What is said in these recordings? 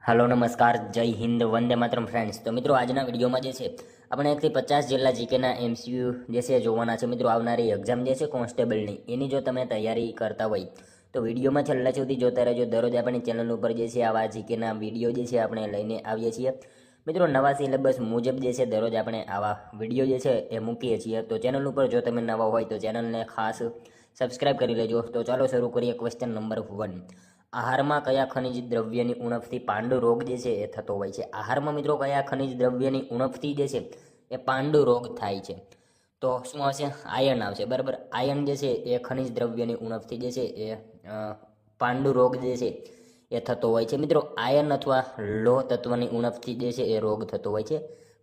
Hello नमस्कार जय Hind Vande Mataram friends. तो मित्रों આજના વિડીયોમાં જે છે આપણે 1 થી 50 જેટલા જીકેના એમસીયુ જે છે જોવાના છે। મિત્રો આવનારી એક્ઝામ જે છે કોન્સ્ટેબલની એની જો તમે તૈયારી કરતા હોય તો વિડીયોમાં છેલ્લા સુધી જોતા રહેજો। દરરોજ આપણી ચેનલ ઉપર જે છે આવા જીકેના વિડીયો જે છે આપણે લઈને આવીએ છીએ। મિત્રો નવા સિલેબસ મુજબ જે છે દરરોજ આપણે આવા વિડીયો જે છે એ મૂકીએ છીએ। તો ચેનલ ઉપર જો તમે નવા હોય તો ચેનલને ખાસ સબસ્ક્રાઇબ કરી લેજો। તો ચાલો શરૂ કરીએ। ક્વેશ્ચન નંબર 1, આહારમાં કયા ખનિજ દ્રવ્યની ઉણપથી પાંડુ રોગ જે છે એ થતો હોય છે? આહારમાં મિત્રો કયા ખનિજ દ્રવ્યની ઉણપથી જે છે એ પાંડુ રોગ થાય છે? તો શું આવશે? આયર્ન આવશે, બરાબર। આયર્ન જે છે એ ખનિજ દ્રવ્યની ઉણપથી જે છે એ પાંડુ રોગ જે છે એ થતો હોય છે। મિત્રો આયર્ન અથવા લોહ તત્વની ઉણપથી જે છે એ રોગ થતો હોય છે,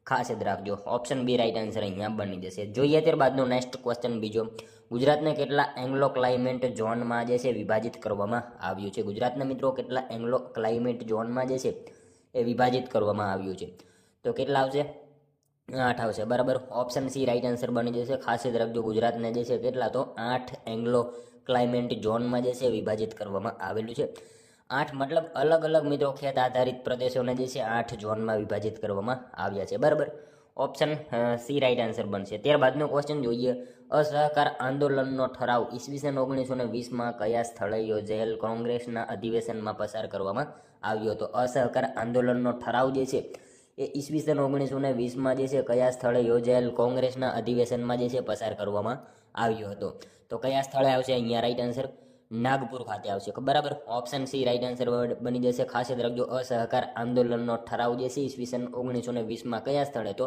ખાસ યાદ રાખજો। ઓપ્શન બી રાઈટ આન્સર અહીંયા બની જશે। જોઈએ ત્યારબાદનો નેક્સ્ટ ક્વેશ્ચન બીજો, ગુજરાતને કેટલા એંગ્લો ક્લાઇમેટ ઝોનમાં જે છે વિભાજિત કરવામાં આવ્યું છે? ગુજરાતના મિત્રો કેટલા એંગ્લો ક્લાઇમેટ ઝોનમાં જે છે એ વિભાજિત કરવામાં આવ્યું છે? તો કેટલા આવશે? 8 આવશે, બરાબર। ઓપ્શન સી રાઈટ આન્સર બની જશે। ખાસ યાદ રાખજો, ગુજરાતને જે છે કેટલા? તો 8 એંગ્લો ક્લાઇમેટ ઝોનમાં જે છે વિભાજિત કરવામાં આવેલું છે। 8 મતલબ અલગ અલગ મિત્રો ખેત આધારિત પ્રદેશોને જે છે 8 ઝોનમાં વિભાજિત કરવામાં આવ્યા છે, બરાબર। ઓપ્શન સી રાઈટ આન્સર બનશે। ત્યારબાદનો ક્વેશ્ચન જોઈએ, અસહકાર આંદોલનનો ઠરાવ ઈસવીસન 1920માં કયા સ્થળે યોજાયેલ કોંગ્રેસના અધિવેશનમાં પસાર કરવામાં આવ્યો હતો? અસહકાર આંદોલનનો ઠરાવ જે છે એ ઈસવીસન 1920માં જે છે કયા સ્થળે યોજાયેલ કોંગ્રેસના અધિવેશનમાં જે છે પસાર કરવામાં આવ્યો હતો? તો કયા સ્થળે આવશે અહીંયા રાઈટ આન્સર? નાગપુર ખાતે આવશે, બરાબર। ઓપ્શન સી રાઈટ આન્સર બની જશે। ખાસ યાદ રાખજો, અસહકાર આંદોલનનો ઠરાવ જે છે ઈસવીસન 1920માં કયા સ્થળે? તો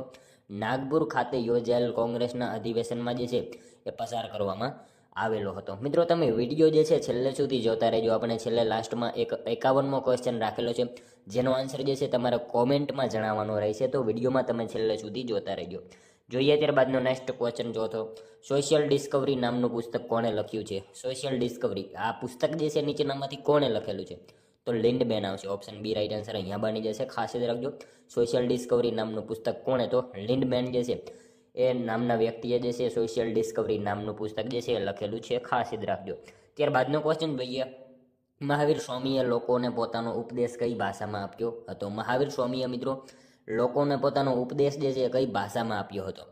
નાગપુર ખાતે યોજાયેલ કોંગ્રેસના અધિવેશનમાં જે છે એ પસાર કરવામાં આવેલો હતો। મિત્રો તમે વિડીયો જે છે છેલ્લે સુધી જોતા રહેજો। આપણે છેલ્લે લાસ્ટમાં એક 51મો ક્વેશ્ચન રાખેલો છે, જેનો આન્સર જે છે તમારે કોમેન્ટમાં જણાવવાનો રહેશે। તો વિડીયોમાં તમે છેલ્લે સુધી જોતા રહેજો। જોઈએ ત્યારબાદનો નેક્સ્ટ ક્વેશ્ચન જોતો, સોશિયલ ડિસ્કવરી નામનું પુસ્તક કોણે લખ્યું છે? સોશિયલ ડિસ્કવરી આ પુસ્તક જે છે નીચેનામાંથી કોણે લખેલું છે? તો લિન્ડબેન આવશે। ઓપ્શન બી રાઈટ આન્સર અહીંયા બની જશે। ખાસ યાદ રાખજો, સોશિયલ ડિસ્કવરી નામનું પુસ્તક કોણે? તો લિન્ડબેન જે છે એ નામના વ્યક્તિએ જે છે સોશિયલ ડિસ્કવરી નામનું પુસ્તક જે છે એ લખેલું છે, ખાસ યાદ રાખજો। ત્યારબાદનો ક્વેશ્ચન જોઈએ, મહાવીર સ્વામીએ લોકોને પોતાનો ઉપદેશ કઈ ભાષામાં આપ્યો હતો? મહાવીર સ્વામીએ મિત્રો લોકોને પોતાનો ઉપદેશ જે છે કઈ ભાષામાં આપ્યો હતો?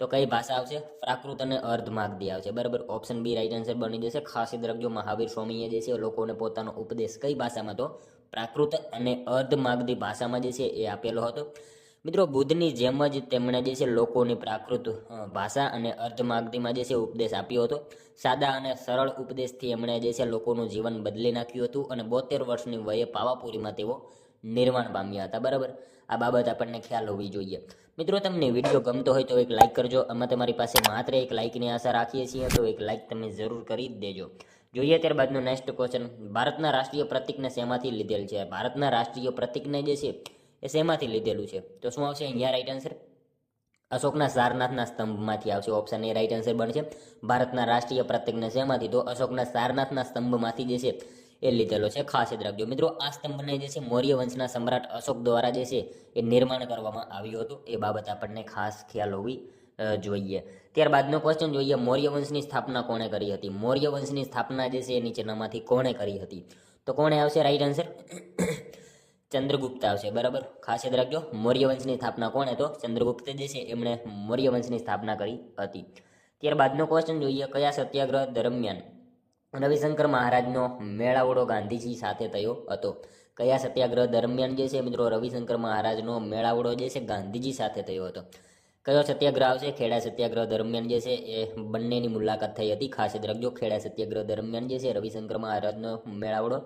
તો કઈ ભાષા આવશે? પ્રાકૃત અને અર્ધમાગધી આવશે, બરાબર। ઓપ્શન બી રાઈટ આન્સર બની જશે। ખાસ યાદ રાખજો, મહાવીર સ્વામીએ જે છે લોકોને પોતાનો ઉપદેશ કઈ ભાષામાં? તો પ્રાકૃત અને અર્ધમાગધી ભાષામાં જે છે એ આપેલો હતો। મિત્રો બુદ્ધની જેમ જ તેમણે જે છે લોકોની પ્રાકૃત ભાષા અને અર્ધમાગધીમાં જે છે ઉપદેશ આપ્યો હતો। સાદા અને સરળ ઉપદેશથી એમણે જે છે લોકોનું જીવન બદલી નાખ્યું હતું અને 72 વર્ષની વયે પાવાપુરીમાં તેઓ નિર્વાણ પામ્યા હતા, બરાબર। આ બાબત આપણને ખ્યાલ હોવી જોઈએ। મિત્રો તમને વિડીયો ગમતો હોય તો એક લાઇક કરજો। અમે તમારી પાસે માત્ર એક લાઇકની આશા રાખીએ છીએ, તો એક લાઇક તમે જરૂર કરી જ દેજો। જોઈએ ત્યારબાદનો નેક્સ્ટ ક્વેશ્ચન, ભારતના રાષ્ટ્રીય પ્રતીકને શેમાંથી લીધેલ છે? ભારતના રાષ્ટ્રીય પ્રતીકને જે છે એ શેમાંથી લીધેલું છે? તો શું આવશે અહીંયા રાઈટ આન્સર? અશોકના સારનાથના સ્તંભમાંથી આવશે। ઓપ્શન એ રાઈટ આન્સર બનશે। ભારતના રાષ્ટ્રીય પ્રતીકને શેમાંથી? તો અશોકના સારનાથના સ્તંભમાંથી જે છે એ લીધેલો છે, ખાસ યાદ રાખજો। મિત્રો આ સ્તંભને જે છે મૌર્ય વંશના સમ્રાટ અશોક દ્વારા જે છે એ નિર્માણ કરવામાં આવ્યું હતું, એ બાબત આપણને ખાસ ખ્યાલ હોવી જોઈએ। ત્યારબાદનો ક્વેશ્ચન જોઈએ, મૌર્ય વંશની સ્થાપના કોણે કરી હતી? મૌર્ય વંશની સ્થાપના જે છે એ નીચેનામાંથી કોણે કરી હતી? તો કોણે આવશે રાઈટ આન્સર? ચંદ્રગુપ્ત આવશે, બરાબર। ખાસ યાદ રાખજો, મૌર્ય વંશની સ્થાપના કોણે? તો ચંદ્રગુપ્ત જે છે એમણે મૌર્ય વંશની સ્થાપના કરી હતી। ત્યારબાદનો ક્વેશ્ચન જોઈએ, કયા સત્યાગ્રહ દરમિયાન રવિશંકર મહારાજનો મેળાવડો ગાંધીજી સાથે થયો હતો? કયા સત્યાગ્રહ દરમિયાન જે છે મિત્રો રવિશંકર મહારાજનો મેળાવડો જે છે ગાંધીજી સાથે થયો હતો? કયો સત્યાગ્રહ આવશે? ખેડા સત્યાગ્રહ દરમિયાન જે છે એ બંનેની મુલાકાત થઈ હતી, ખાસ યાદ રાખજો। ખેડા સત્યાગ્રહ દરમિયાન જે છે રવિશંકર મહારાજનો મેળાવડો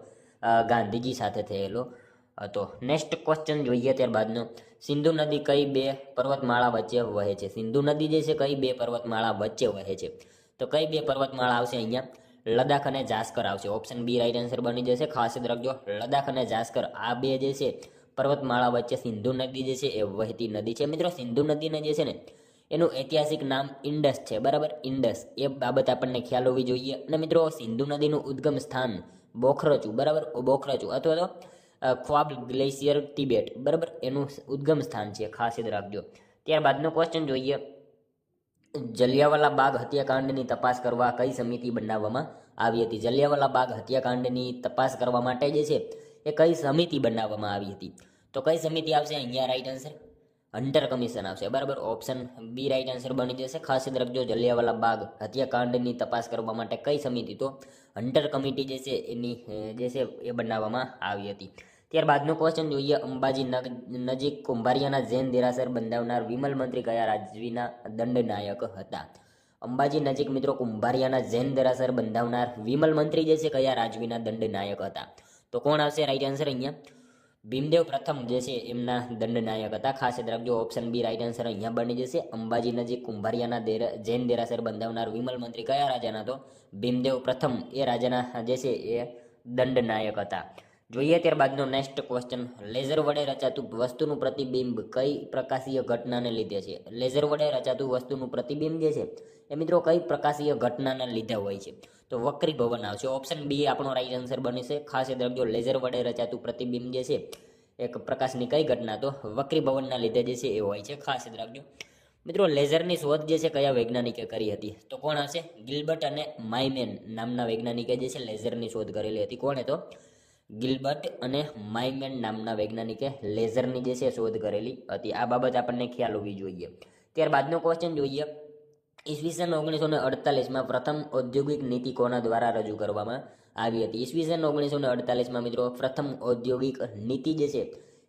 ગાંધીજી સાથે થયેલો હતો। નેક્સ્ટ ક્વેશ્ચન જોઈએ ત્યારબાદનો, સિંધુ નદી કઈ બે પર્વતમાળા વચ્ચે વહે છે? સિંધુ નદી જે છે કઈ બે પર્વતમાળા વચ્ચે વહે છે? તો કઈ બે પર્વતમાળા આવશે અહીંયા? લદ્દાખ અને જાસ્કર આવશે। ઓપ્શન બી રાઈટ આન્સર બની જશે। ખાસ યાદ રાખજો, લદ્દાખ અને જાસ્કર આ બે જે છે પર્વતમાળા વચ્ચે સિંધુ નદી જે છે એ વહેતી નદી છે। મિત્રો સિંધુ નદીને જે છે ને એનું ઐતિહાસિક નામ ઇન્ડસ છે, બરાબર। ઇન્ડસ, એ બાબત આપણને ખ્યાલ હોવી જોઈએ। અને મિત્રો સિંધુ નદીનું ઉદ્ગમ સ્થાન બોખરચુ, બરાબર, બોખરચુ અથવા તો ખ્વાબ ગ્લેશિયર તિબેટ, બરાબર, એનું ઉદ્ગમ સ્થાન છે, ખાસ યાદ રાખજો। ત્યારબાદનો ક્વેશ્ચન જોઈએ, જલિયાવાલા બાગ હત્યાકાંડની તપાસ કરવા કઈ સમિતિ બનાવવામાં આવી હતી? જલિયાવાલા બાગ હત્યાકાંડની તપાસ કરવા માટે જે છે એ કઈ સમિતિ બનાવવામાં આવી હતી? તો કઈ સમિતિ આવશે અહીંયા રાઈટ આન્સર? હન્ટર કમિશન આવશે, બરાબર. ઓપ્શન બી રાઈટ આન્સર બની જશે. ખાસ યાદ રાખજો, જલિયાવાલા બાગ હત્યાકાંડની તપાસ કરવા માટે કઈ સમિતિ? તો હન્ટર કમિટી જે છે એની જે છે એ બનાવવામાં આવી હતી. ત્યારબાદનો ક્વેશ્ચન જોઈએ. અંબાજી નજીક કુંભારિયાના જૈન દેરાસર બંધાવનાર વિમલ મંત્રી કયા રાજવીના દંડનાયક હતા? અંબાજી નજીક મિત્રો કુંભારિયાના જૈન દેરાસર બંધાવનાર વિમલ મંત્રી જે છે કયા રાજવીના દંડનાયક હતા? તો કોણ આવશે રાઈટ આન્સર અહીંયા? ભીમદેવ પ્રથમ જે છે એમના દંડનાયક હતા. ખાસ યાદ રાખજો, ઓપ્શન બી રાઈટ આન્સર અહીંયા બની જશે. અંબાજી નજીક કુંભારિયાના જૈન દેરાસર બંધાવનાર વિમલ મંત્રી કયા રાજાના? તો ભીમદેવ પ્રથમ એ રાજાના જે છે એ દંડનાયક હતા. જોઈએ ત્યારબાદનો નેક્સ્ટ ક્વેશ્ચન. લેઝર વડે રચાતું વસ્તુનું પ્રતિબિંબ કઈ પ્રકાશીય ઘટનાને લીધે છે? લેઝર વડે રચાતું વસ્તુનું પ્રતિબિંબ જે છે એ મિત્રો કઈ પ્રકાશીય ઘટનાને લીધે હોય છે? તો વક્રીભવન આવશે. ઓપ્શન બી આપણો રાઈટ આન્સર બનશે. ખાસ યાદ રાખજો, લેઝર વડે રચાતું પ્રતિબિંબ જે છે એક પ્રકાશની કઈ ઘટના? તો વક્રીભવનના લીધે જે છે એ હોય છે. ખાસ યાદ રાખજો મિત્રો. લેઝરની શોધ જે છે કયા વૈજ્ઞાનિકે કરી હતી? તો કોણ હશે? ગિલ્બર્ટ અને માઇમેન નામના વૈજ્ઞાનિકે જે છે લેઝરની શોધ કરેલી હતી. કોણે? તો ગિલ્બર્ટ અને માઇમેન નામના વૈજ્ઞાનિકે લેઝરની જે છે શોધ કરેલી હતી. આ બાબત આપણને ખ્યાલ હોવી જોઈએ. ત્યારબાદનો ક્વેશ્ચન જોઈએ. ઈસવીસન 1948માં પ્રથમ ઔદ્યોગિક નીતિ કોના દ્વારા રજૂ કરવામાં આવી હતી? ઈસવીસન 1948માં મિત્રો પ્રથમ ઔદ્યોગિક નીતિ જે છે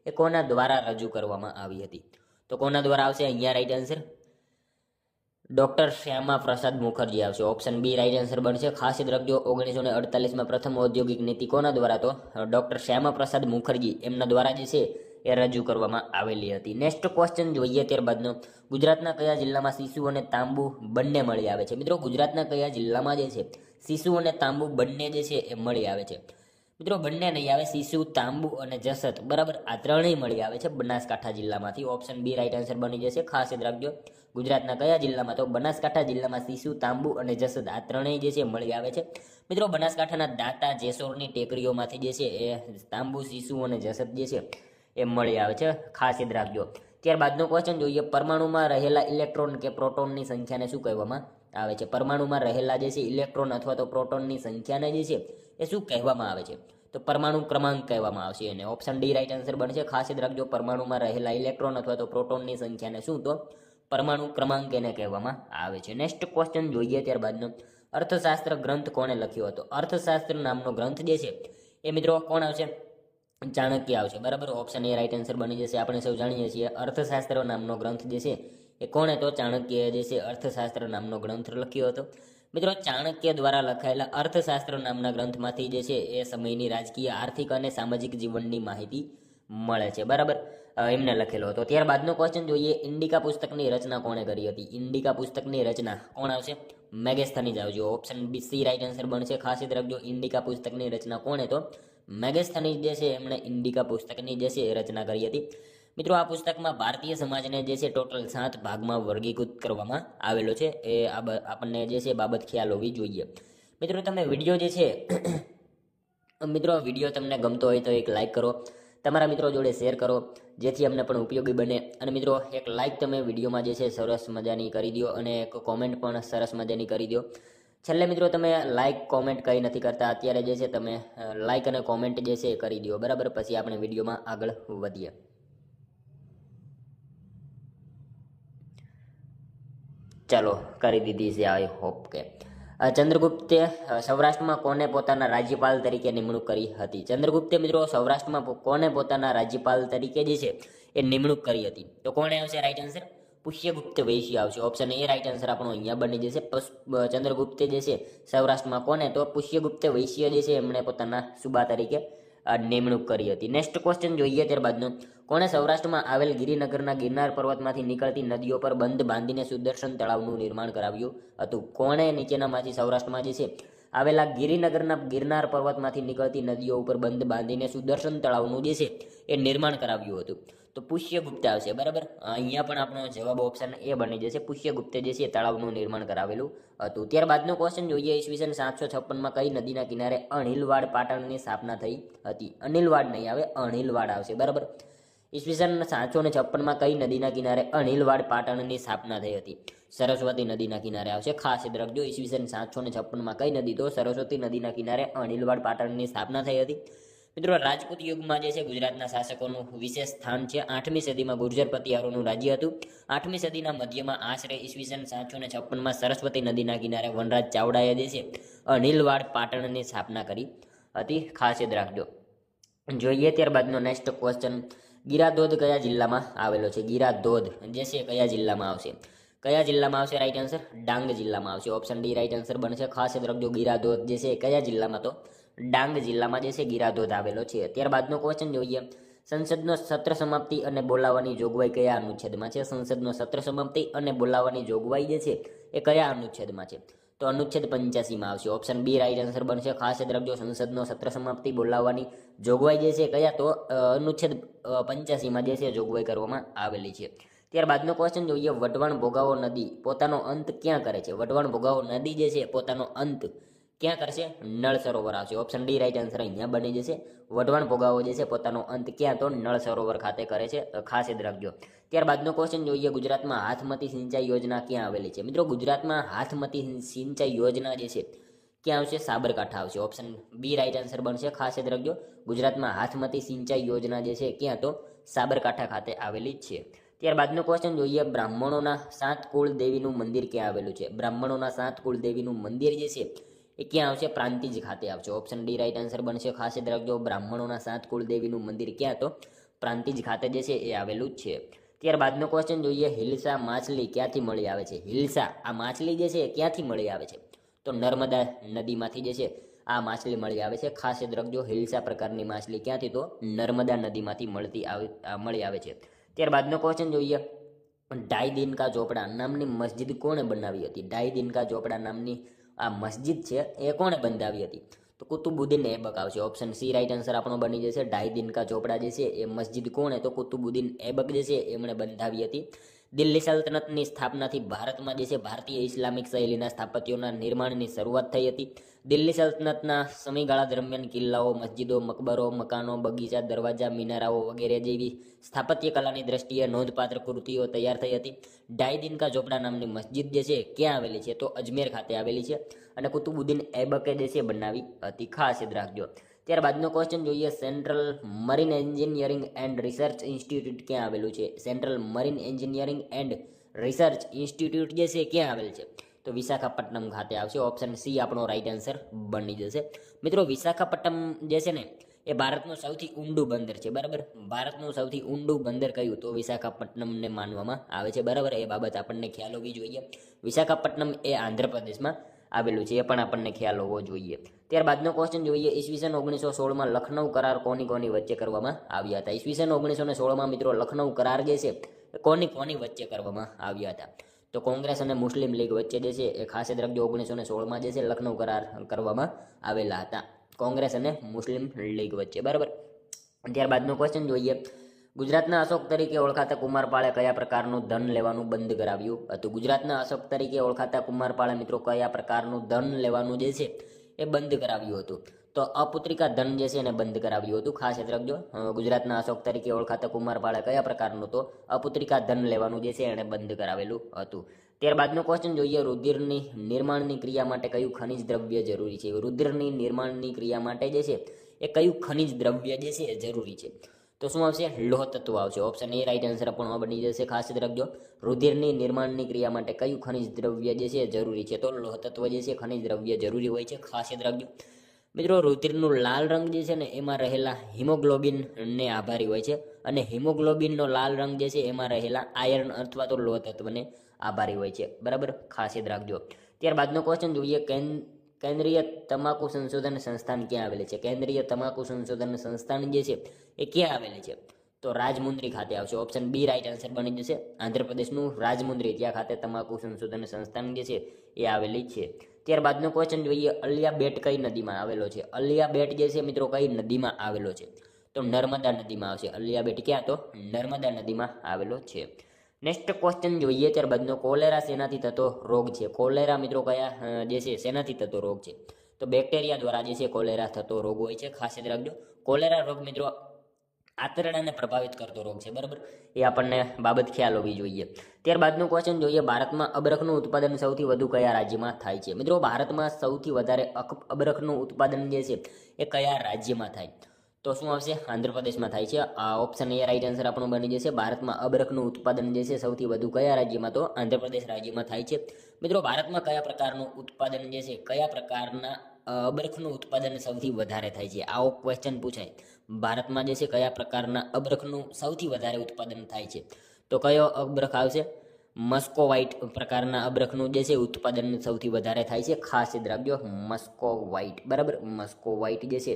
એ કોના દ્વારા રજૂ કરવામાં આવી હતી? તો કોના દ્વારા આવશે અહીંયા right answer? Doctor Shyama Prasad Mukherjee આવશે. ઓપ્શન બી રાઈટ આન્સર બનશે. ખાસ યાદ રાખજો, 1948માં પ્રથમ ઔદ્યોગિક નીતિ કોના દ્વારા? તો ડોક્ટર શ્યામા પ્રસાદ મુખર્જી એમના દ્વારા જે છે એ રજૂ કરવામાં આવેલી હતી. નેક્સ્ટ ક્વેશ્ચન જોઈએ ત્યારબાદનો. ગુજરાતના કયા જિલ્લામાં સીસુ અને તાંબુ બંને મળી આવે છે? મિત્રો ગુજરાતના કયા જિલ્લામાં જે છે સીસુ અને તાંબુ બંને જે છે એ મળી આવે છે? મિત્રો બંને નહીં આવે, સીસુ, તાંબુ અને જસત, બરાબર, આ ત્રણેય મળી આવે છે બનાસકાંઠા જિલ્લામાંથી. ઓપ્શન બી રાઈટ આન્સર બની જશે. ખાસ યાદ રાખજો, ગુજરાતના કયા જિલ્લામાં? તો બનાસકાંઠા જિલ્લામાં સીસુ, તાંબુ અને જસદ આ ત્રણેય જે છે મળી આવે છે. મિત્રો બનાસકાંઠાના દાંતા, જેસોરની ટેકરીઓમાંથી જે છે એ તાંબુ, સીસુ અને જસદ જે છે એ મળી આવે છે. ખાસ યાદ રાખજો. ત્યારબાદનો ક્વેશ્ચન જોઈએ. પરમાણુમાં રહેલા ઇલેક્ટ્રોન કે પ્રોટોનની સંખ્યાને શું કહેવામાં આવે છે? પરમાણુમાં રહેલા જે છે ઇલેક્ટ્રોન અથવા તો પ્રોટોનની સંખ્યાને જે છે એ શું કહેવામાં આવે છે? તો પરમાણુ ક્રમાંક કહેવામાં આવશે એને. ઓપ્શન ડી રાઈટ આન્સર બનશે. ખાસ યાદ રાખજો, પરમાણુમાં રહેલા ઇલેક્ટ્રોન અથવા તો પ્રોટોનની સંખ્યાને શું? તો પરમાણુ ક્રમાંક એને કહેવામાં આવે છે. નેક્સ્ટ ક્વેશ્ચન જોઈએ ત્યારબાદનો. અર્થશાસ્ત્ર ગ્રંથ કોણે લખ્યો હતો? અર્થશાસ્ત્ર નામનો ગ્રંથ જે છે એ મિત્રો કોણ આવશે? ચાણક્ય આવશે, બરાબર. ઓપ્શન એ રાઈટ આન્સર બની જશે. આપણે સૌ જાણીએ છીએ અર્થશાસ્ત્ર નામનો ગ્રંથ જે છે એ કોણે? તો ચાણક્યએ જે છે અર્થશાસ્ત્ર નામનો ગ્રંથ લખ્યો હતો. મિત્રો ચાણક્ય દ્વારા લખાયેલા અર્થશાસ્ત્ર નામના ગ્રંથમાંથી જે છે એ સમયની રાજકીય, આર્થિક અને સામાજિક જીવનની માહિતી મળે છે, બરાબર. એમને લખેલો હતો. ત્યારબાદનો ક્વેશ્ચન જોઈએ. ઇન્ડિકા પુસ્તકની રચના કોણે કરી હતી? ઇન્ડિકા પુસ્તકની રચના કોણ આવશે? મેગેસ્થનીઝ આવજો. Option B C right answer બનશે. ખાસ યાદ રાખજો, ઇન્ડિકા પુસ્તકની રચના કોણે? તો મેગેસ્થનીઝ જે છે એમણે ઇન્ડિકા પુસ્તકની જે છે એ રચના કરી હતી. મિત્રો આ પુસ્તકમાં ભારતીય સમાજને જે છે ટોટલ 7 ભાગમાં વર્ગીકૃત કરવામાં આવેલો છે. એ આપણને જે છે બાબત ખ્યાલ હોવી જોઈએ. મિત્રો તમે વિડીયો જે છે મિત્રો વિડીયો તમને ગમતો હોય તો એક લાઈક કરો, તમારા મિત્રો જોડે શેર કરો, જેથી અમને પણ ઉપયોગી બને. અને મિત્રો એક લાઈક તમે વિડીયોમાં જે છે સરસ મજાની કરી દો અને એક કોમેન્ટ પણ સરસ મજાની કરી દો. છેલ્લે મિત્રો તમે લાઈક કોમેન્ટ કંઈ નથી કરતા, અત્યારે જે છે તમે લાઈક અને કોમેન્ટ જે છે એ કરી દો, બરાબર. પછી આપણે વિડીયોમાં આગળ વધીએ. ચાલો કરી દીધી છે, આઈ હોપ કે. ચંદ્રગુપ્તે સૌરાષ્ટ્રમાં કોને પોતાના રાજ્યપાલ તરીકે નિમણૂક કરી હતી? ચંદ્રગુપ્તે મિત્રો સૌરાષ્ટ્રમાં કોને પોતાના રાજ્યપાલ તરીકે જે છે એ નિમણૂક કરી હતી? તો કોણે આવશે રાઈટ આન્સર? પુષ્યગુપ્ત વૈશ્ય આવશે. ઓપ્શન એ રાઈટ આન્સર આપણો અહીંયા બની જશે. ચંદ્રગુપ્તે જે છે સૌરાષ્ટ્રમાં કોને? તો પુષ્યગુપ્ત વૈશ્ય જે છે એમણે પોતાના સુબા તરીકે નિમણૂક કરી હતી. નેક્સ્ટ ક્વેશ્ચન જોઈએ ત્યારબાદનો. કોણે સૌરાષ્ટ્રમાં આવેલ ગિરિનગરના ગિરનાર પર્વતમાંથી નીકળતી નદીઓ પર બંધ બાંધીને સુદર્શન તળાવનું નિર્માણ કરાવ્યું હતું? કોણે નીચેનામાંથી સૌરાષ્ટ્રમાં જે છે આવેલા ગિરિનગરના ગિરનાર પર્વતમાંથી નીકળતી નદીઓ ઉપર બંધ બાંધીને સુદર્શન તળાવનું જે છે એ નિર્માણ કરાવ્યું હતું? તો પુષ્યગુપ્ત આવશે, બરાબર. અહીંયા પણ આપણો જવાબ ઓપ્શન એ બની જશે. પુષ્યગુપ્તે જે છે તળાવનું નિર્માણ કરાવેલું હતું. ત્યારબાદનો ક્વેશ્ચન જોઈએ. ઈસવીસન 756માં કઈ નદીના કિનારે અણહિલવાડ પાટણની સ્થાપના થઈ હતી? અનિલવાડ નહીં આવે, અણહિલવાડ આવશે, બરાબર. ઈસવીસન 756માં કઈ નદીના કિનારે અણહિલવાડ પાટણની સ્થાપના થઈ હતી? સરસ્વતી નદીના કિનારે આવશે. ખાસ યાદ રાખજો, ઈસવીસન 756માં કઈ નદી? તો સરસ્વતી નદીના કિનારે અણહિલવાડ પાટણની સ્થાપના થઈ હતી. મિત્રો રાજપૂત યુગમાં જે છે ગુજરાતના શાસકોનું વિશેષ સ્થાન છે. 8મી સદીમાં ગુર્જર પ્રતિહારોનું રાજ્ય હતું. 8મી સદીના મધ્યમાં આશરે ઈસવીસન 756માં સરસ્વતી નદીના કિનારે વનરાજ ચાવડાએ જે છે અનિલવાડ પાટણની સ્થાપના કરી હતી. ખાસ યાદ રાખજો. જોઈએ ત્યારબાદનો નેક્સ્ટ ક્વેશ્ચન, ગીરાધોધ કયા જિલ્લામાં આવેલો છે? ગીરાધોધ જે છે કયા જિલ્લામાં આવશે? કયા જિલ્લામાં આવશે? રાઈટ આન્સર ડાંગ જિલ્લામાં આવશે. ઓપ્શન ડી રાઈટ આન્સર બનશે. ખાસ યાદ રાખજો, ગીરાધોધ જે છે કયા જિલ્લામાં? તો ડાંગ જિલ્લામાં જે છે ગીરાધોધ આવેલો છે. ત્યારબાદનો ક્વેશ્ચન જોઈએ, સંસદનો સત્ર સમાપ્તિ અને બોલાવવાની જોગવાઈ કયા અનુચ્છેદમાં છે? સંસદનો સત્ર સમાપ્તિ અને બોલાવવાની જોગવાઈ જે છે એ કયા અનુચ્છેદમાં છે? તો અનુચ્છેદ 85માં આવશે. ઓપ્શન બી રાઈટ આન્સર બનશે. ખાસ યાદ રાખજો, સંસદનો સત્ર સમાપ્તિ બોલાવવાની જોગવાઈ જે છે કયા? તો અનુચ્છેદ 85માં જે છે જોગવાઈ કરવામાં આવેલી છે. ત્યારબાદનો ક્વેશ્ચન જોઈએ, વઢવાણ ભોગાવો નદી પોતાનો અંત ક્યાં કરે છે? વઢવાણ ભોગાવો નદી જે છે પોતાનો અંત ક્યાં કરશે? નળ સરોવર આવશે. ઓપ્શન ડી રાઈટ આન્સર અહીંયા બની જશે. વઢવાણ ભોગાવો જે છે પોતાનો અંત ક્યાં? તો નળ સરોવર ખાતે કરે છે. ખાસ યાદ રાખજો. ત્યારબાદનો ક્વેશ્ચન જોઈએ, ગુજરાતમાં હાથમતી સિંચાઈ યોજના ક્યાં આવેલી છે? મિત્રો ગુજરાતમાં હાથમતી સિંચાઈ યોજના જે છે ક્યાં આવશે? સાબરકાંઠા આવશે. ઓપ્શન બી રાઈટ આન્સર બનશે. ખાસ યાદ રાખજો, ગુજરાતમાં હાથમતી સિંચાઈ યોજના જે છે ક્યાં? તો સાબરકાંઠા ખાતે આવેલી છે. ત્યારબાદનો ક્વેશ્ચન જોઈએ, બ્રાહ્મણોના 7 કુળ દેવીનું મંદિર ક્યાં આવેલું છે? બ્રાહ્મણોના 7 કુળ દેવીનું મંદિર જે છે એ ક્યાં આવશે? પ્રાંતિજ ખાતે આવશે. ઓપ્શન ડી રાઈટ આન્સર બનશે. ખાસ યાદ રાખજો, બ્રાહ્મણોના 7 કુળ દેવીનું મંદિર ક્યાં? તો પ્રાંતિજ ખાતે જે છે એ આવેલું જ છે. ત્યારબાદનો ક્વેશ્ચન જોઈએ, હિલસા માછલી ક્યાંથી મળી આવે છે? હિલસા આ માછલી જે છે ક્યાંથી મળી આવે છે? તો નર્મદા નદીમાંથી જે છે આ માછલી મળી આવે છે. ખાસ યાદ રાખજો, હિલસા પ્રકારની માછલી ક્યાંથી? તો નર્મદા નદીમાંથી મળી આવે છે. ત્યારબાદનો ક્વેશ્ચન જોઈએ, ઢાઈ દિન કા ઝોપડા નામની મસ્જિદ કોણે બનાવી હતી? ઢાઈ દિન કા ઝોપડા નામની આ મસ્જિદ છે એ કોણે બંધાવી હતી? તો કુતુબુદ્દીન એબક આવશે. ઓપ્શન સી રાઈટ આન્સર આપણો બની જશે. ઢાઈ દિન કા ઝોપડા જે છે એ મસ્જિદ કોણે? તો કુતુબુદ્દીન એબક જે છે એમણે બંધાવી હતી. દિલ્હી સલ્તનતની સ્થાપનાથી ભારતમાં જે છે ભારતીય ઇસ્લામિક શૈલીના સ્થાપત્યોના નિર્માણની શરૂઆત થઈ હતી. દિલ્હી સલ્તનતના સમયગાળા દરમિયાન કિલ્લાઓ, મસ્જિદો, મકબરો, મકાનો, બગીચા, દરવાજા, મિનારાઓ વગેરે જેવી સ્થાપત્ય કલાની દ્રષ્ટિએ નોંધપાત્ર કૃતિઓ તૈયાર થઈ હતી. ઢાઈ દિન કા ઝોપડા નામની મસ્જિદ જે છે ક્યાં આવેલી છે? તો અજમેર ખાતે આવેલી છે અને કુતુબુદ્દીન એબકે જે છે બનાવી હતી. ખાસ યાદ રાખજો. ત્યારબાદનો ક્વેશ્ચન જોઈએ, central marine engineering and research institute ક્યાં આવેલું છે? Central marine engineering and research institute જે છે ક્યાં આવેલ છે? તો વિશાખાપટ્ટનમ ખાતે આવશે. ઓપ્શન સી આપણો રાઈટ આન્સર બની જશે. મિત્રો વિશાખાપટ્ટનમ જે છે ને એ ભારતનું સૌથી ઊંડું બંદર છે. બરાબર, ભારતનું સૌથી ઊંડું બંદર કયું? તો વિશાખાપટ્ટનમને માનવામાં આવે છે. બરાબર, એ બાબત આપણને ખ્યાલ હોવી જોઈએ. વિશાખાપટ્ટનમ એ આંધ્રપ્રદેશમાં આવેલું છે, એ પણ આપણને ખ્યાલ હોવો જોઈએ. ત્યારબાદનો ક્વેશ્ચન જોઈએ, ઈસવીસન 1916માં લખનૌ કરાર કોની વચ્ચે કરવામાં આવ્યા હતા? ઈસવીસન 1916માં મિત્રો લખનૌ કરાર જે છે એ કોની વચ્ચે કરવામાં આવ્યા હતા? તો કોંગ્રેસ અને મુસ્લિમ લીગ વચ્ચે જે છે એ ખાસ યાદ રાખજો, 1916માં જે છે લખનૌ કરાર કરવામાં આવેલા હતા કોંગ્રેસ અને મુસ્લિમ લીગ વચ્ચે. બરાબર. ત્યારબાદનો ક્વેશ્ચન જોઈએ, ગુજરાતના અશોક તરીકે ઓળખાતા કુમારપાળે કયા પ્રકારનું ધન લેવાનું બંધ કરાવ્યું હતું? ગુજરાતના અશોક તરીકે ઓળખાતા કુમારપાળે મિત્રો કયા પ્રકારનું ધન લેવાનું જે છે એ બંધ કરાવ્યું હતું? તો અપુત્રિકા ધન જે છે એને બંધ કરાવ્યું હતું. ખાસ યાદ રાખજો, ગુજરાતના અશોક તરીકે ઓળખાતા કુમારપાળે કયા પ્રકારનું? તો અપુત્રિકા ધન લેવાનું જે છે એને બંધ કરાવેલું હતું. ત્યારબાદનો ક્વેશ્ચન જોઈએ, રુધિરની નિર્માણની ક્રિયા માટે કયું ખનિજ દ્રવ્ય જરૂરી છે? રુધિરની નિર્માણની ક્રિયા માટે જે છે એ કયું ખનિજ દ્રવ્ય જે છે એ જરૂરી છે? તો શું આવશે? લોહ તત્વ આવશે. ઓપ્શન એ રાઈટ આન્સર પણ બની જશે. ખાસ યાદ રાખજો, રુધિરની નિર્માણની ક્રિયા માટે કયું ખનિજ દ્રવ્ય જે છે જરૂરી છે? તો લોહ તત્વ જે છે ખનિજ દ્રવ્ય જરૂરી હોય છે. ખાસ યાદ રાખજો. મિત્રો રુધિરનું લાલ રંગ જે છે ને એમાં રહેલા હિમોગ્લોબિનને આભારી હોય છે અને હિમોગ્લોબિનનો લાલ રંગ જે છે એમાં રહેલા આયર્ન અથવા તો લોહ તત્વને આભારી હોય છે. બરાબર, ખાસ યાદ રાખજો. ત્યારબાદનો ક્વેશ્ચન જોઈએ, કેન્દ્રીય તમાકુ સંશોધન સંસ્થાન ક્યાં આવેલી છે? કેન્દ્રીય તમાકુ સંશોધન સંસ્થાન જે છે એ ક્યાં આવેલી છે? તો રાજમુંદ્રી ખાતે આવશે. ઓપ્શન બી રાઈટ આન્સર બની જશે. આંધ્રપ્રદેશનું રાજમુંદ્રી ત્યાં ખાતે તમાકુ સંશોધન સંસ્થાન જે છે એ આવેલી છે. ત્યારબાદનો ક્વેશ્ચન જોઈએ, અલિયા બેટ કઈ નદીમાં આવેલો છે? અલિયા બેટ જે છે મિત્રો કઈ નદીમાં આવેલો છે? તો નર્મદા નદીમાં આવશે. અલિયા બેટ ક્યાં? તો નર્મદા નદીમાં આવેલો છે. નેક્સ્ટ ક્વેશ્ચન જોઈએ, ત્યારબાદનો કોલેરા શેનાથી થતો રોગ છે? કોલેરા મિત્રો કયા જે છે શેનાથી થતો રોગ છે? તો બેક્ટેરિયા દ્વારા જે છે કોલેરા થતો રોગ હોય છે. ખાસ યાદ રાખજો, કોલેરા રોગ મિત્રો આંતરડાને પ્રભાવિત કરતો રોગ છે. બરાબર, એ આપણને બાબત ખ્યાલ હોવી જોઈએ. ત્યારબાદનું ક્વેશ્ચન જોઈએ, ભારતમાં અબરખનું ઉત્પાદન સૌથી વધુ કયા રાજ્યમાં થાય છે? મિત્રો ભારતમાં સૌથી વધારે અબરખનું ઉત્પાદન જે છે એ કયા રાજ્યમાં થાય? તો શું આવશે? આંધ્રપ્રદેશમાં થાય છે. આ ઓપ્શન એ રાઈટ આન્સર આપણો બની જશે. ભારતમાં અબરખનું ઉત્પાદન જે છે સૌથી વધુ કયા રાજ્યમાં? તો આંધ્રપ્રદેશ રાજ્યમાં થાય છે. મિત્રો ભારતમાં કયા પ્રકારનું ઉત્પાદન જે છે, કયા પ્રકારના અબરખનું ઉત્પાદન સૌથી વધારે થાય છે? આવો ક્વેશ્ચન પૂછાય. ભારતમાં જે છે કયા પ્રકારના અબરખનું સૌથી વધારે ઉત્પાદન થાય છે? તો કયો અબરખ આવશે? મસ્કો વ્હાઇટ પ્રકારના અબરખનું જે છે ઉત્પાદન સૌથી વધારે થાય છે. ખાસ યાદ રાખજો, મસ્કો વ્હાઇટ. બરાબર, મસ્કો વ્હાઇટ જે છે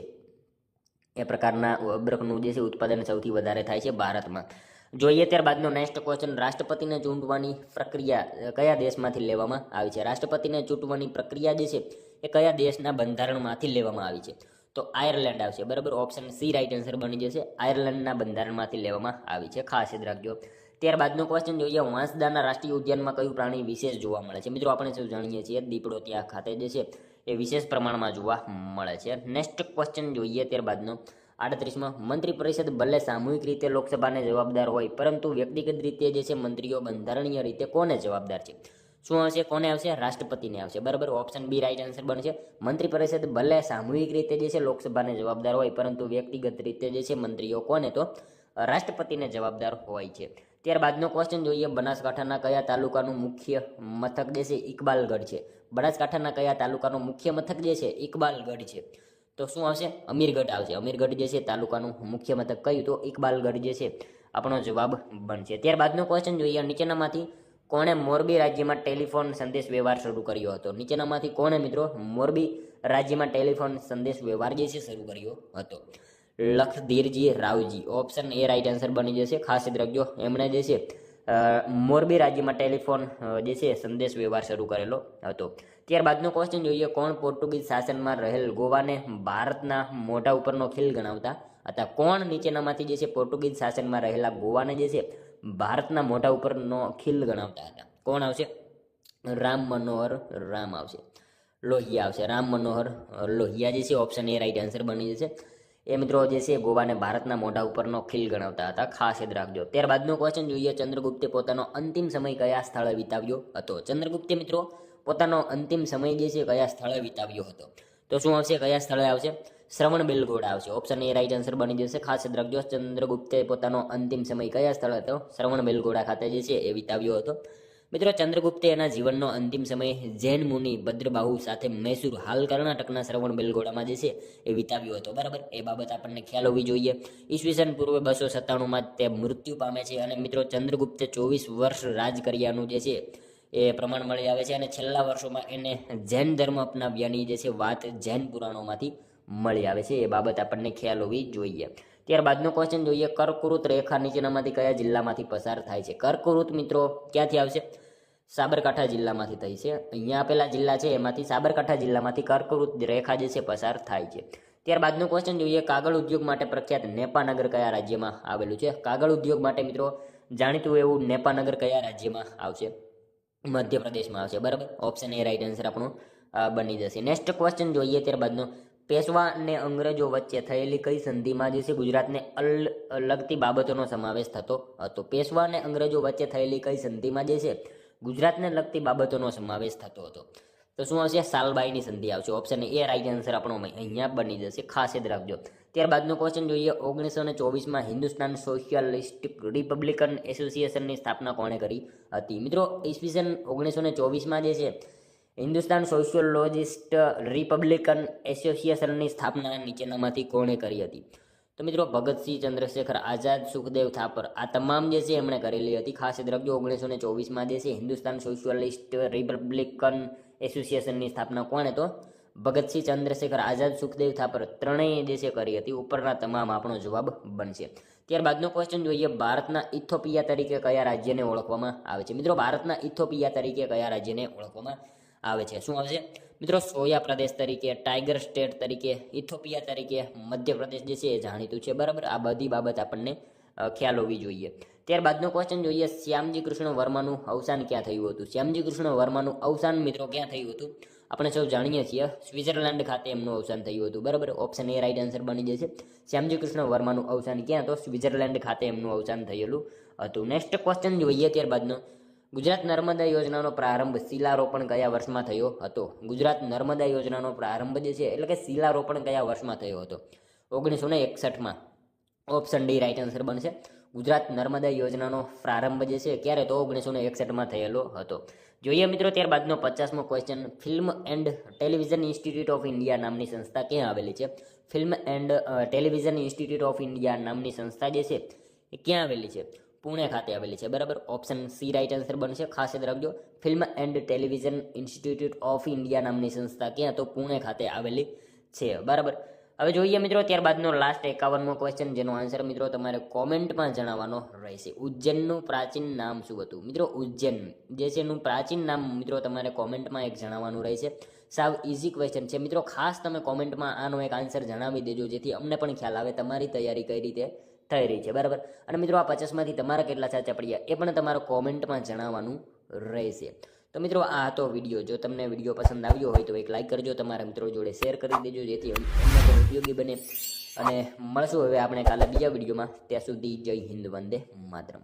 એ પ્રકારના અબરખનું જે છે ઉત્પાદન સૌથી વધારે થાય છે ભારતમાં. જોઈએ ત્યારબાદનો નેક્સ્ટ ક્વેશ્ચન. રાષ્ટ્રપતિને ચૂંટવાની પ્રક્રિયા કયા દેશમાંથી લેવામાં આવી છે? રાષ્ટ્રપતિને ચૂંટવાની પ્રક્રિયા જે છે એ કયા દેશના બંધારણમાંથી લેવામાં આવી છે? તો આયર્લેન્ડ આવશે. બરાબર, ઓપ્શન સી રાઈટ આન્સર બની જશે. આયર્લેન્ડના બંધારણમાંથી લેવામાં આવી છે. ખાસ યાદ રાખજો. ત્યારબાદનો ક્વેશ્ચન જોઈએ. વાંસદાના રાષ્ટ્રીય ઉદ્યાનમાં કયું પ્રાણી વિશેષ જોવા મળે છે? મિત્રો આપણે સૌ જાણીએ છીએ દીપડો ત્યાં ખાતે જે છે એ વિશેષ પ્રમાણમાં જોવા મળે છે. નેક્સ્ટ ક્વેશ્ચન જોઈએ ત્યારબાદનો 38માં. મંત્રી પરિષદ ભલે સામૂહિક રીતે લોકસભાને જવાબદાર હોય, પરંતુ વ્યક્તિગત રીતે જે છે મંત્રીઓ બંધારણીય રીતે કોને જવાબદાર છે? શું આવશે? કોને આવશે? રાષ્ટ્રપતિને આવશે. બરાબર, ઓપ્શન બી રાઈટ આન્સર બનશે. મંત્રી પરિષદ ભલે સામૂહિક રીતે જે છે લોકસભાને જવાબદાર હોય, પરંતુ વ્યક્તિગત રીતે જે છે મંત્રીઓ કોને? તો રાષ્ટ્રપતિને જવાબદાર હોય છે. ત્યારબાદનો ક્વેશ્ચન જોઈએ. બનાસકાંઠાના કયા તાલુકાનું મુખ્ય મથક જે છે ઇકબાલગઢ છે? બનાસકાંઠાના કયા તાલુકાનું મુખ્ય મથક જે છે ઇકબાલગઢ છે? તો શું આવશે? અમીરગઢ આવશે. અમીરગઢ જે છે તાલુકાનું મુખ્ય મથક કયું? તો ઇકબાલગઢ જે છે આપણો જવાબ બનશે. ત્યારબાદનો ક્વેશ્ચન જોઈએ. નીચેનામાંથી કોણે મોરબી રાજ્યમાં ટેલિફોન સંદેશ વ્યવહાર શરૂ કર્યો હતો? નીચેનામાંથી કોણે મિત્રો મોરબી રાજ્યમાં ટેલિફોન સંદેશ વ્યવહાર જે છે શરૂ કર્યો હતો? Lakhdhirji Ravji. Option A right answer બની જશે. ખાસ યાદ રાખજો, એમણે જે છે મોરબી રાજ્યમાં ટેલિફોન જે છે સંદેશ વ્યવહાર શરૂ કરેલો હતો. ત્યારબાદનો ક્વેશ્ચન જોઈએ. કોણ પોર્ટુગીઝ શાસનમાં રહેલ ગોવાને ભારતના મોઢા ઉપરનો ખીલ ગણાવતા હતા? કોણ નીચેનામાંથી જે છે પોર્ટુગીઝ શાસનમાં રહેલા ગોવાને જે છે ભારતના મોઢા ઉપરનો ખીલ ગણાવતા હતા? કોણ આવશે? રામ મનોહર રામ આવશે. લોહિયા આવશે. રામ મનોહર લોહિયા જે છે ઓપ્શન એ રાઈટ આન્સર બની જશે. એ મિત્રો જે છે ગોવાને ભારતના મોઢા ઉપરનો ખીલ ગણાવતા હતા. ખાસ યાદ રાખજો. ત્યારબાદનો ક્વેશ્ચન જોઈએ. ચંદ્રગુપ્તે પોતાનો અંતિમ સમય કયા સ્થળે વિતાવ્યો હતો? ચંદ્રગુપ્તે મિત્રો પોતાનો અંતિમ સમય જે છે કયા સ્થળે વિતાવ્યો હતો? તો શું આવશે? કયા સ્થળે આવશે? શ્રવણબેલગોળ આવશે. ઓપ્શન એ રાઈટ આન્સર બની જશે. ખાસ યાદ રાખજો, ચંદ્રગુપ્તે પોતાનો અંતિમ સમય કયા સ્થળે હતો? શ્રવણબેલગોળા ખાતે જે છે એ વિતાવ્યો હતો. મિત્રો ચંદ્રગુપ્તે એના જીવનનો અંતિમ સમય જૈન મુનિ ભદ્રબાહુ સાથે મૈસૂર, હાલ કર્ણાટકના શ્રવણબેલગોળામાં જે છે એ વિતાવ્યો હતો. બરાબર, એ બાબત આપણને ખ્યાલ હોવી જોઈએ. ઈસવીસન પૂર્વે 297માં તે મૃત્યુ પામે છે. અને મિત્રો ચંદ્રગુપ્તે 24 વર્ષ રાજ કર્યાનું જે છે એ પ્રમાણ મળી આવે છે. અને છેલ્લા વર્ષોમાં એને જૈન ધર્મ અપનાવ્યાની જે છે વાત જૈન પુરાણોમાંથી મળી આવે છે. એ બાબત આપણને ખ્યાલ હોવી જોઈએ. ત્યારબાદનો ક્વેશ્ચન જોઈએ. કર્કવૃત રેખા નીચેનામાંથી કયા જિલ્લામાંથી પસાર થાય છે? કર્કવૃત મિત્રો ક્યાંથી આવશે? સાબરકાંઠા જિલ્લામાંથી થઈ છે. અહીંયા આપેલા જિલ્લા છે એમાંથી સાબરકાંઠા જિલ્લામાંથી કર્કવૃત રેખા જે છે પસાર થાય છે. ત્યારબાદનો ક્વેશ્ચન જોઈએ. કાગળ ઉદ્યોગ માટે પ્રખ્યાત નેપાનગર કયા રાજ્યમાં આવેલું છે? કાગળ ઉદ્યોગ માટે મિત્રો જાણીતું એવું નેપાનગર કયા રાજ્યમાં આવશે? મધ્યપ્રદેશમાં આવશે. બરાબર, ઓપ્શન એ રાઈટ આન્સર આપણું બની જશે. નેક્સ્ટ ક્વેશ્ચન જોઈએ. ત્યારબાદનો પેશવા અને અંગ્રેજો વચ્ચે થયેલી કઈ સંધિમાં જે છે ગુજરાતને લગતી બાબતોનો સમાવેશ થતો હતો? પેશવા અને અંગ્રેજો વચ્ચે થયેલી કઈ સંધિમાં જે છે ગુજરાતને લગતી બાબતોનો સમાવેશ થતો હતો? તો શું આવશે? સાલબાઈની સંધિ આવશે. ઓપ્શન એ રાઈટ આન્સર આપણો અહીંયા બની જશે. ખાસ યાદ રાખજો. ત્યારબાદનો ક્વેશ્ચન જોઈએ. 1924માં હિન્દુસ્તાન સોશિયલિસ્ટિક રિપબ્લિકન એસોસિએશનની સ્થાપના કોણે કરી હતી? મિત્રો ઈસવીસન 1924માં જે છે હિન્દુસ્તાન સોશિયોલોજિસ્ટ રિપબ્લિકન એસોસિએશનની સ્થાપના નીચેનામાંથી કોણે કરી હતી? તો મિત્રો ભગતસિંહ, ચંદ્રશેખર આઝાદ, સુખદેવ થાપર, આ તમામ જે છે એમણે કરેલી હતી. ખાસ યાદ રાખજો, 1924માં જે છે હિન્દુસ્તાન સોશિયલિસ્ટ રિપબ્લિકન એસોસિએશનની સ્થાપના કોણે? તો ભગતસિંહ, ચંદ્રશેખર આઝાદ, સુખદેવ થાપર ત્રણેય જે છે કરી હતી. ઉપરના તમામ આપણો જવાબ બનશે. ત્યારબાદનો ક્વેશ્ચન જોઈએ. ભારતના ઇથોપિયા તરીકે કયા રાજ્યને ઓળખવામાં આવે છે? મિત્રો ભારતના ઇથોપિયા તરીકે કયા રાજ્યને ઓળખવામાં આવે છે? શું આવશે? મિત્રો સોયા પ્રદેશ તરીકે, ટાઈગર સ્ટેટ તરીકે, ઇથોપિયા તરીકે, મધ્યપ્રદેશ જે છે એ જાણીતું છે. બરાબર, આ બધી બાબત આપણને ખ્યાલ હોવી જોઈએ. ત્યારબાદનો ક્વેશ્ચન જોઈએ. શ્યામજી કૃષ્ણ વર્માનું અવસાન ક્યાં થયું હતું? શ્યામજી કૃષ્ણ વર્માનું અવસાન મિત્રો ક્યાં થયું હતું? આપણે સૌ જાણીએ છીએ સ્વિટ્ઝરલેન્ડ ખાતે એમનું અવસાન થયું હતું. બરાબર, ઓપ્શન એ રાઈટ આન્સર બની જશે. શ્યામજી કૃષ્ણ વર્માનું અવસાન ક્યાં? તો સ્વિટ્ઝરલેન્ડ ખાતે એમનું અવસાન થયેલું હતું. નેક્સ્ટ ક્વેશ્ચન જોઈએ. ત્યારબાદનો ગુજરાત નર્મદા યોજનાનો પ્રારંભ શિલારોપણ કયા વર્ષમાં થયો હતો? ગુજરાત નર્મદા યોજનાનો પ્રારંભ જે છે એટલે કે શિલારોપણ કયા વર્ષમાં થયો હતો? 1961માં ઓપ્શન ડી રાઈટ આન્સર બનશે. ગુજરાત નર્મદા યોજનાનો પ્રારંભ જે છે ક્યારે તો 1961માં થયેલો હતો. જોઈએ મિત્રો ત્યારબાદનો 50મો question. Film and television institute of India નામની સંસ્થા ક્યાં આવેલી છે? Film and television institute of India નામની સંસ્થા જે છે એ ક્યાં આવેલી છે? પુણે ખાતે આવેલી છે. બરાબર, ઓપ્શન સી રાઈટ આન્સર બનશે. ખાસ યાદ રાખજો, film and television institute of India નામની સંસ્થા ક્યાં તો પુણે ખાતે આવેલી છે. બરાબર, હવે જોઈએ મિત્રો ત્યારબાદનો લાસ્ટ 51મો ક્વેશ્ચન, જેનો આન્સર મિત્રો તમારે કોમેન્ટમાં જણાવવાનો રહેશે. ઉજ્જૈનનું પ્રાચીન નામ શું હતું? મિત્રો ઉજ્જૈન જે છે એનું પ્રાચીન નામ મિત્રો તમારે કોમેન્ટમાં એક જણાવવાનું રહેશે. સાવ ઇઝી ક્વેશ્ચન છે મિત્રો. ખાસ તમે કોમેન્ટમાં આનો એક આન્સર જણાવી દેજો, જેથી અમને પણ ખ્યાલ આવે તમારી તૈયારી કઈ રીતે થઈ રહી છે. બરાબર, અને મિત્રો આ 50માંથી તમારા કેટલા સાચા પડ્યા એ પણ તમારે કોમેન્ટમાં જણાવવાનું રહેશે. તો મિત્રો આ હતો વિડીયો. જો તમને વિડીયો પસંદ આવ્યો હોય તો એક લાઇક કરજો, તમારા મિત્રો જોડે શેર કરી દેજો, જેથી અમને પણ ઉપયોગી બને. અને મળશું હવે આપણે કાલે બીજા વિડીયોમાં. ત્યાં સુધી જય હિન્દ, વંદે માતરમ.